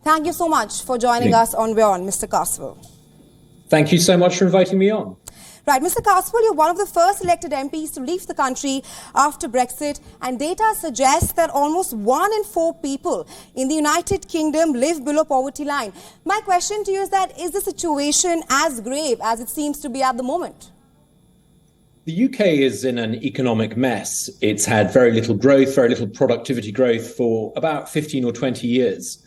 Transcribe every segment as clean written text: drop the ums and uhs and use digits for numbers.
Thank you so much for joining us on WION, Mr. Caswell. Thank you so much for inviting me on. Right, Mr. Caswell, you're one of the first elected MPs to leave the country after Brexit, and data suggests that almost 1 in 4 people in the United Kingdom live below poverty line. My question to you is that, is the situation as grave as it seems to be at the moment? The UK is in an economic mess. It's had very little growth, very little productivity growth for about 15 or 20 years.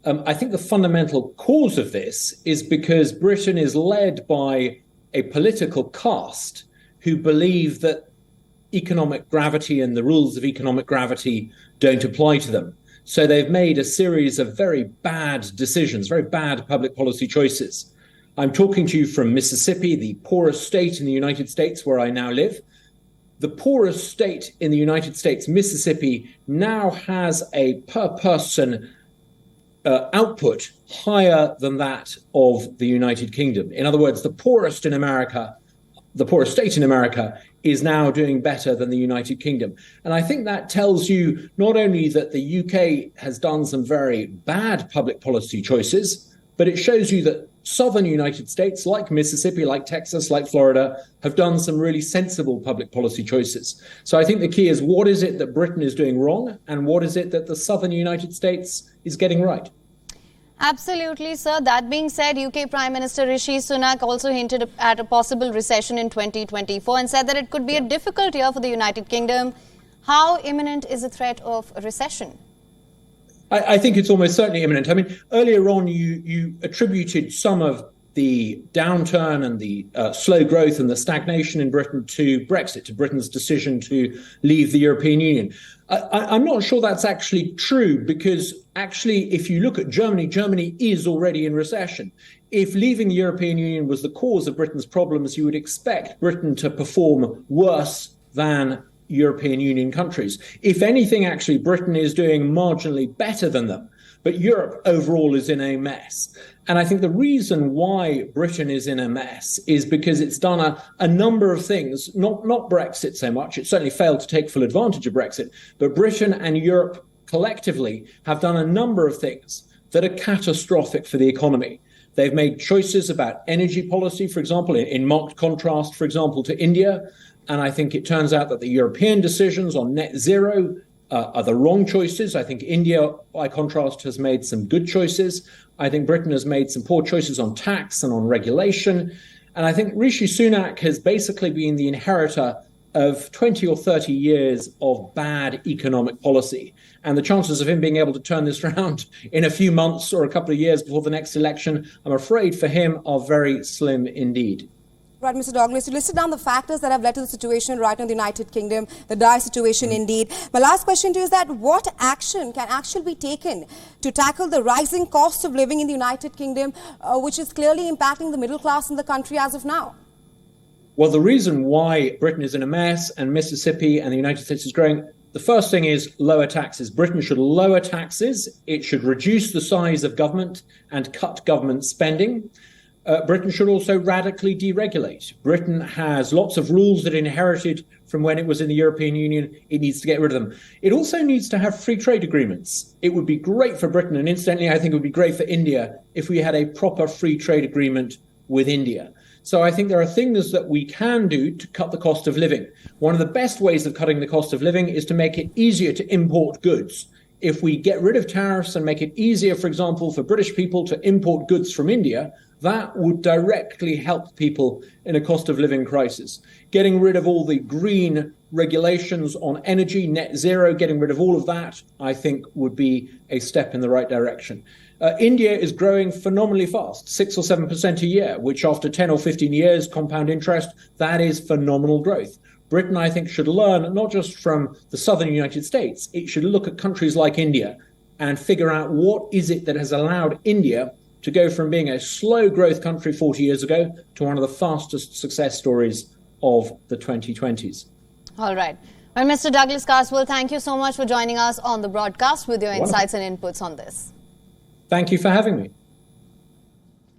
I think the fundamental cause of this is because Britain is led by a political caste who believe that economic gravity and the rules of economic gravity don't apply to them. So they've made a series of very bad decisions, very bad public policy choices. I'm talking to you from Mississippi, the poorest state in the United States where I now live. The poorest state in the United States, Mississippi, now has a per person output higher than that of the United Kingdom. In other words, the poorest state in America is now doing better than the United Kingdom. And I think that tells you not only that the UK has done some very bad public policy choices, but it shows you that southern United States, like Mississippi, like Texas, like Florida, have done some really sensible public policy choices. So I think the key is, what is it that Britain is doing wrong, and what is it that the southern United States is getting right? Absolutely, sir. That being said, UK Prime Minister Rishi Sunak also hinted at a possible recession in 2024 and said that it could be a difficult year for the United Kingdom. How imminent is the threat of a recession? I think it's almost certainly imminent. I mean, earlier on, you attributed some of the downturn and the slow growth and the stagnation in Britain to Brexit, to Britain's decision to leave the European Union. I'm not sure that's actually true, because actually, if you look at Germany, Germany is already in recession. If leaving the European Union was the cause of Britain's problems, you would expect Britain to perform worse than European Union countries. If anything, actually, Britain is doing marginally better than them. But Europe overall is in a mess. And I think the reason why Britain is in a mess is because it's done a number of things, not Brexit so much. It certainly failed to take full advantage of Brexit. But Britain and Europe collectively have done a number of things that are catastrophic for the economy. They've made choices about energy policy, for example, in marked contrast, for example, to India. And I think it turns out that the European decisions on net zero are the wrong choices. I think India, by contrast, has made some good choices. I think Britain has made some poor choices on tax and on regulation. And I think Rishi Sunak has basically been the inheritor of 20 or 30 years of bad economic policy. And the chances of him being able to turn this around in a few months or a couple of years before the next election, I'm afraid for him, are very slim indeed. Right, Mr. Douglas, you listed down the factors that have led to the situation right now in the United Kingdom, the dire situation indeed. My last question to you is that, what action can actually be taken to tackle the rising cost of living in the United Kingdom, which is clearly impacting the middle class in the country as of now? Well, the reason why Britain is in a mess and Mississippi and the United States is growing, the first thing is lower taxes. Britain should lower taxes. It should reduce the size of government and cut government spending. Britain should also radically deregulate. Britain has lots of rules that it inherited from when it was in the European Union. It needs to get rid of them. It also needs to have free trade agreements. It would be great for Britain, and incidentally, I think it would be great for India, if we had a proper free trade agreement with India. So I think there are things that we can do to cut the cost of living. One of the best ways of cutting the cost of living is to make it easier to import goods. If we get rid of tariffs and make it easier, for example, for British people to import goods from India, that would directly help people in a cost of living crisis. Getting rid of all the green regulations on energy, net zero, getting rid of all of that, I think, would be a step in the right direction. India is growing phenomenally fast, 6 or 7% a year, which after 10 or 15 years compound interest, that is phenomenal growth. Britain, I think, should learn not just from the southern United States. It should look at countries like India and figure out what is it that has allowed India to go from being a slow growth country 40 years ago to one of the fastest success stories of the 2020s. All right. Well, Mr. Douglas Caswell, thank you so much for joining us on the broadcast with your insights and inputs on this. Thank you for having me.